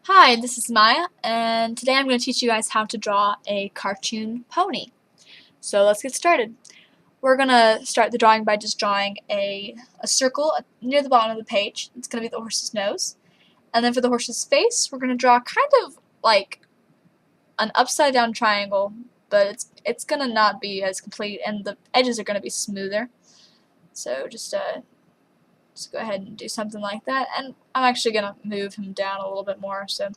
Hi, this is Maya, and today I'm going to teach you guys how to draw a cartoon pony. So let's get started. We're going to start the drawing by just drawing a circle near the bottom of the page. It's going to be the horse's nose. And then for the horse's face, we're going to draw kind of like an upside down triangle, but it's going to not be as complete, and the edges are going to be smoother. So just go ahead and do something like that. And I'm actually going to move him down a little bit more. So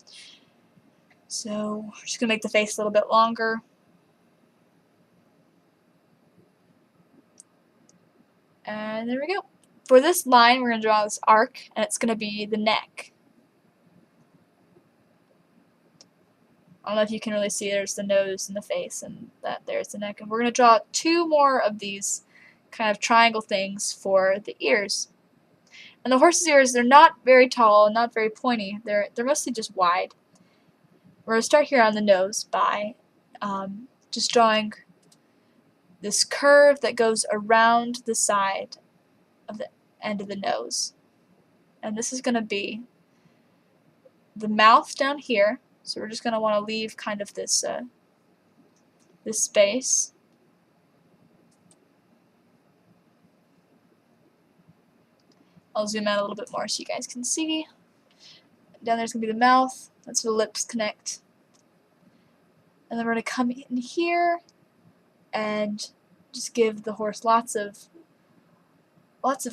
we're just going to make the face a little bit longer. And there we go. For this line, we're going to draw this arc, and it's going to be the neck. I don't know if you can really see, there's the nose and the face, and there's the neck. And we're going to draw two more of these kind of triangle things for the ears. And the horse's ears, they're not very tall, not very pointy. They're mostly just wide. We're going to start here on the nose by just drawing this curve that goes around the side of the end of the nose. And this is going to be the mouth down here. So we're just going to want to leave kind of this space. I'll zoom out a little bit more so you guys can see. Down there's going to be the mouth. That's where the lips connect. And then we're going to come in here and just give the horse lots of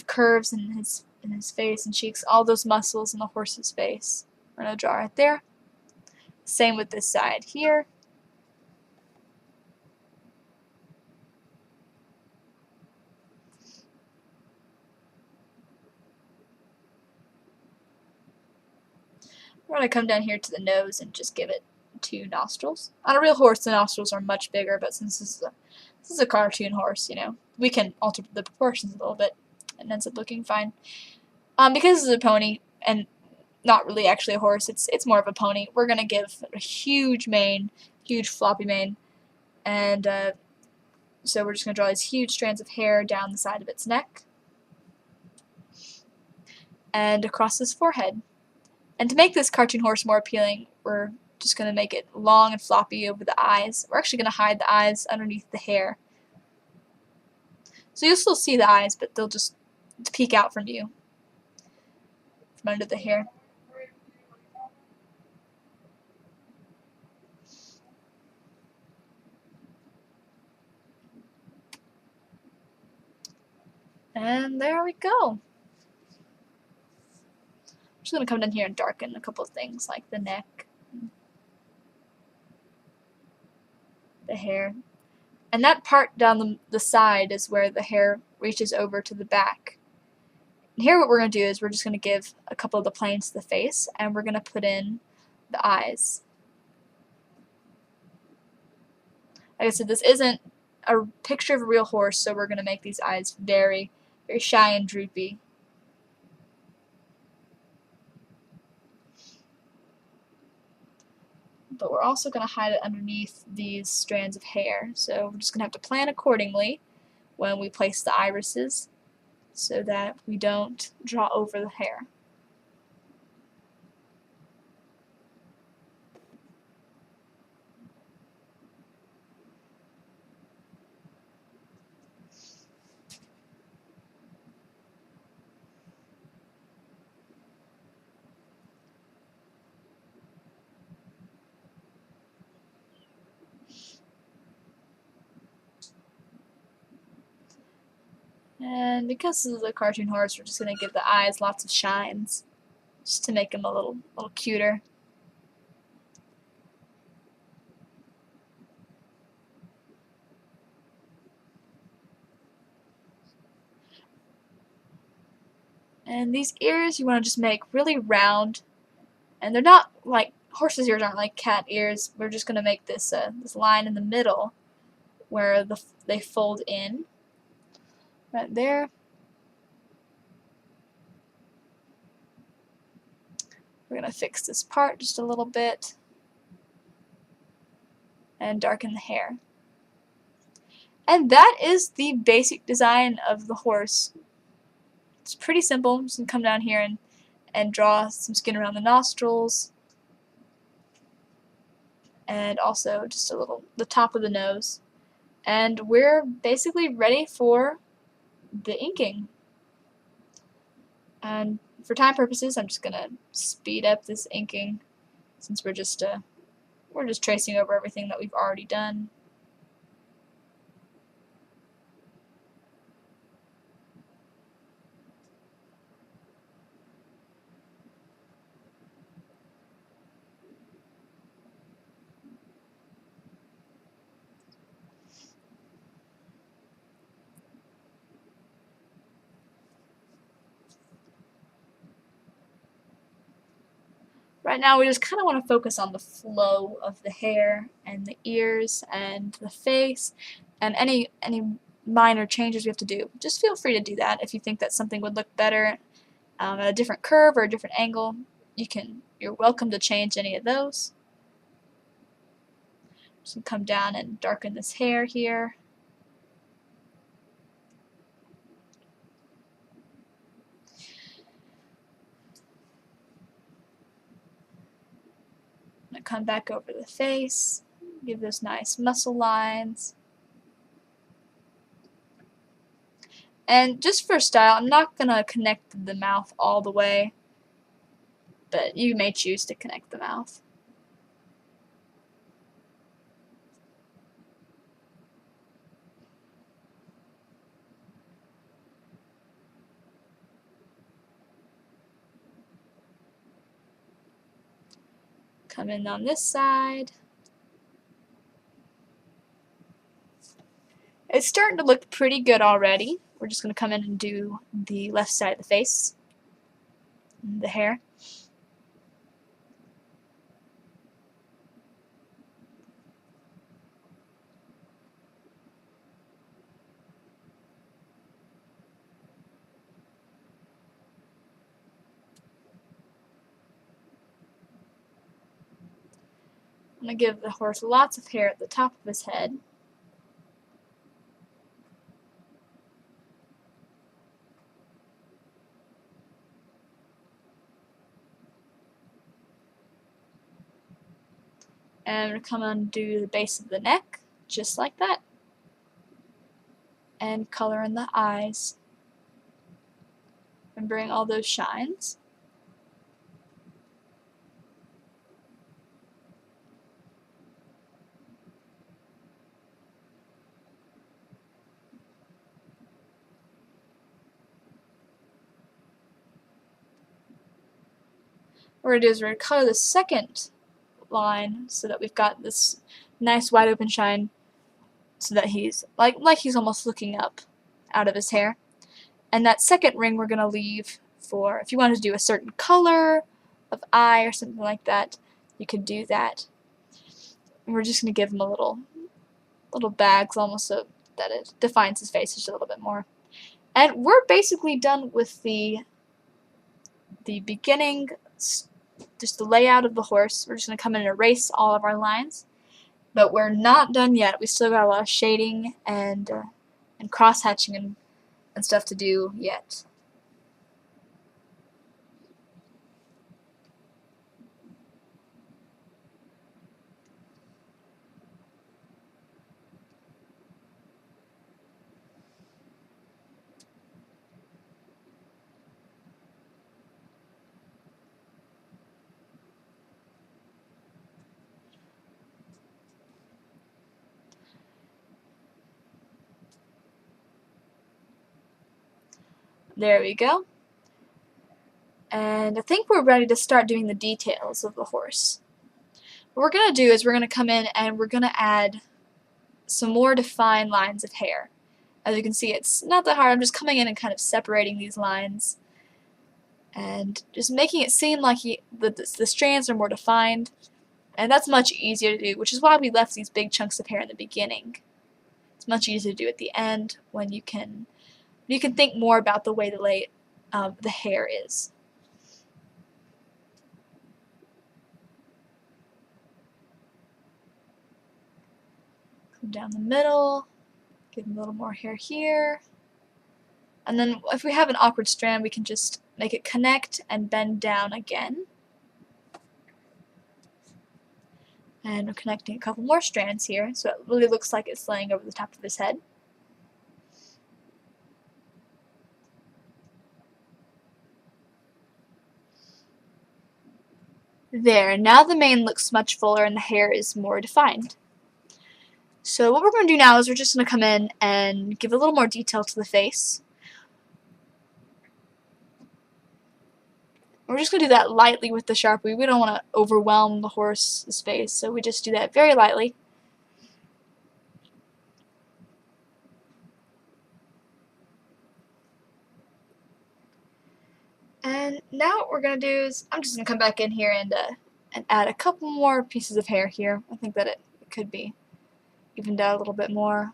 curves in his face and cheeks, all those muscles in the horse's face. We're going to draw right there. Same with this side here. We're going to come down here to the nose and just give it two nostrils. On a real horse, the nostrils are much bigger, but since this is a cartoon horse, you know, we can alter the proportions a little bit, and ends up looking fine. Because this is a pony and not really actually a horse, it's more of a pony. We're gonna give a huge mane, huge floppy mane, and so we're just gonna draw these huge strands of hair down the side of its neck and across his forehead. And to make this cartoon horse more appealing, we're just going to make it long and floppy over the eyes. We're actually going to hide the eyes underneath the hair. So you'll still see the eyes, but they'll just peek out from you, from under the hair. And there we go. I'm just going to come down here and darken a couple of things, like the neck, the hair. And that part down the side is where the hair reaches over to the back. And here what we're going to do is we're just going to give a couple of the planes to the face, and we're going to put in the eyes. Like I said, this isn't a picture of a real horse, so we're going to make these eyes very, very shy and droopy. But we're also going to hide it underneath these strands of hair. So we're just going to have to plan accordingly when we place the irises so that we don't draw over the hair. And because this is a cartoon horse, we're just going to give the eyes lots of shines, just to make them a little cuter. And these ears you want to just make really round, and they're not like horses' ears aren't like cat ears. We're just going to make this this line in the middle where they fold in. Right there. We're going to fix this part just a little bit and darken the hair. And that is the basic design of the horse. It's pretty simple. I'm just going to come down here and draw some skin around the nostrils, and also just a little the top of the nose. And we're basically ready for the inking. And for time purposes, I'm just gonna speed up this inking since we're just tracing over everything that we've already done. Right now we just kind of want to focus on the flow of the hair and the ears and the face, and any minor changes we have to do. Just feel free to do that if you think that something would look better at a different curve or a different angle. You're welcome to change any of those. Just come down and darken this hair here. I'm going to come back over the face, give those nice muscle lines. And just for style, I'm not going to connect the mouth all the way, but you may choose to connect the mouth. Come in on this side. It's starting to look pretty good already. We're just going to come in and do the left side of the face, the hair. I'm going to give the horse lots of hair at the top of his head. And I'm going to come and do the base of the neck, just like that. And color in the eyes. And bring all those shines. What we're going to do is we're going to color the second line so that we've got this nice wide open shine so that he's like he's almost looking up out of his hair. And that second ring we're going to leave for if you want to do a certain color of eye or something like that, you can do that. And we're just going to give him a little bags almost so that it defines his face just a little bit more. And we're basically done with the beginning, just the layout of the horse. We're just going to come in and erase all of our lines. But we're not done yet. We still got a lot of shading and cross-hatching and stuff to do yet. There we go. And I think we're ready to start doing the details of the horse. What we're going to do is we're going to come in and we're going to add some more defined lines of hair. As you can see, it's not that hard. I'm just coming in and kind of separating these lines and just making it seem like the strands are more defined. And that's much easier to do, which is why we left these big chunks of hair in the beginning. It's much easier to do at the end when you can think more about the way the hair is. Come down the middle, give him a little more hair here. And then if we have an awkward strand, we can just make it connect and bend down again. And we're connecting a couple more strands here, so it really looks like it's laying over the top of his head. There, now the mane looks much fuller and the hair is more defined. So what we're going to do now is we're just going to come in and give a little more detail to the face. We're just going to do that lightly with the Sharpie. We don't want to overwhelm the horse's face, so we just do that very lightly. And now what we're going to do is I'm just going to come back in here and add a couple more pieces of hair here. I think that it could be evened out a little bit more.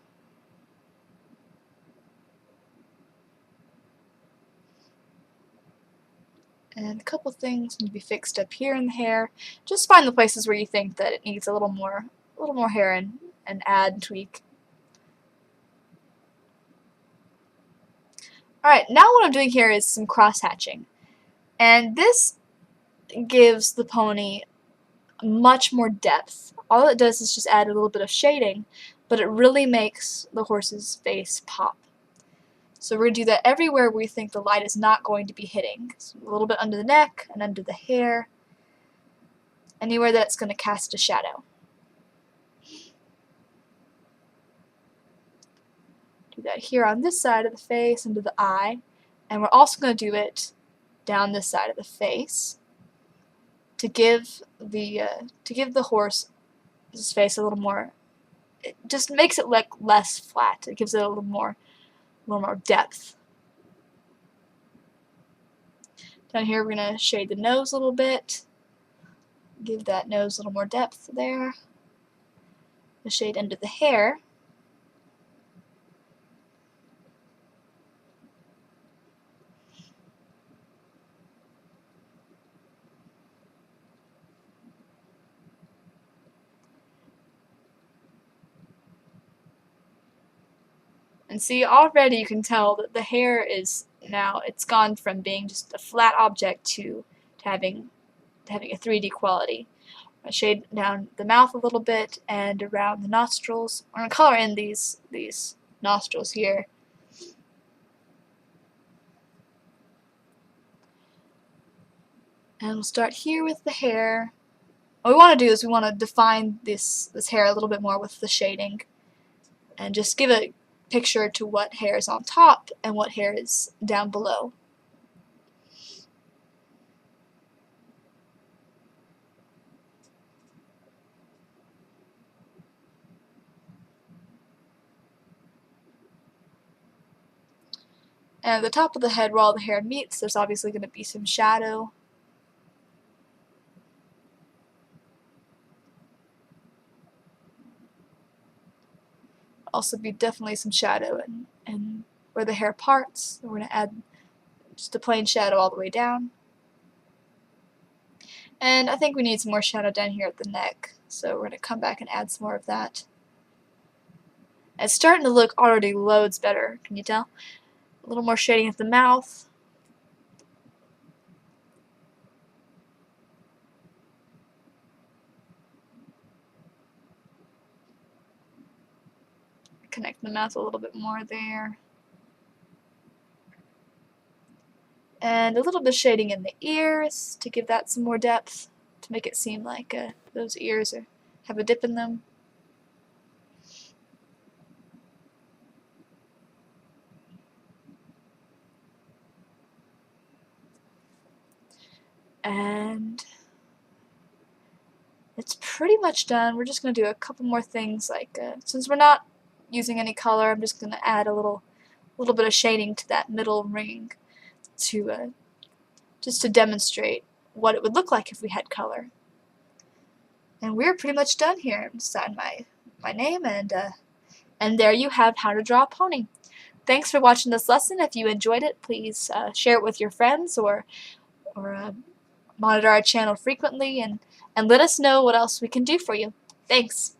And a couple things need to be fixed up here in the hair. Just find the places where you think that it needs a little more hair and add and tweak. Alright, now what I'm doing here is some cross hatching. And this gives the pony much more depth. All it does is just add a little bit of shading, but it really makes the horse's face pop. So we're going to do that everywhere we think the light is not going to be hitting. So a little bit under the neck and under the hair. Anywhere that's going to cast a shadow. Do that here on this side of the face, under the eye. And we're also going to do it down this side of the face to give the horse's face a little more. It just makes it look less flat. It gives it a little more depth. Down here we're going to shade the nose a little bit. Give that nose a little more depth there. The shade under the hair. And see, already you can tell that the hair is now, it's gone from being just a flat object to having a 3D quality. I'm going to shade down the mouth a little bit and around the nostrils. I'm going to color in these nostrils here. And we'll start here with the hair. What we want to do is we want to define this hair a little bit more with the shading. And just give a picture to what hair is on top and what hair is down below. And at the top of the head where all the hair meets, there's obviously going to be some shadow. Also be definitely some shadow and where the hair parts. We're going to add just a plain shadow all the way down. And I think we need some more shadow down here at the neck, so we're going to come back and add some more of that. It's starting to look already loads better, can you tell? A little more shading at the mouth. Connect the mouth a little bit more there. And a little bit of shading in the ears to give that some more depth, to make it seem like those ears have a dip in them. And it's pretty much done. We're just going to do a couple more things, like since we're not using any color, I'm just going to add a little bit of shading to that middle ring to just to demonstrate what it would look like if we had color. And we're pretty much done here. I'm just adding my name, and there you have how to draw a pony. Thanks for watching this lesson. If you enjoyed it, please share it with your friends or monitor our channel frequently and let us know what else we can do for you. Thanks.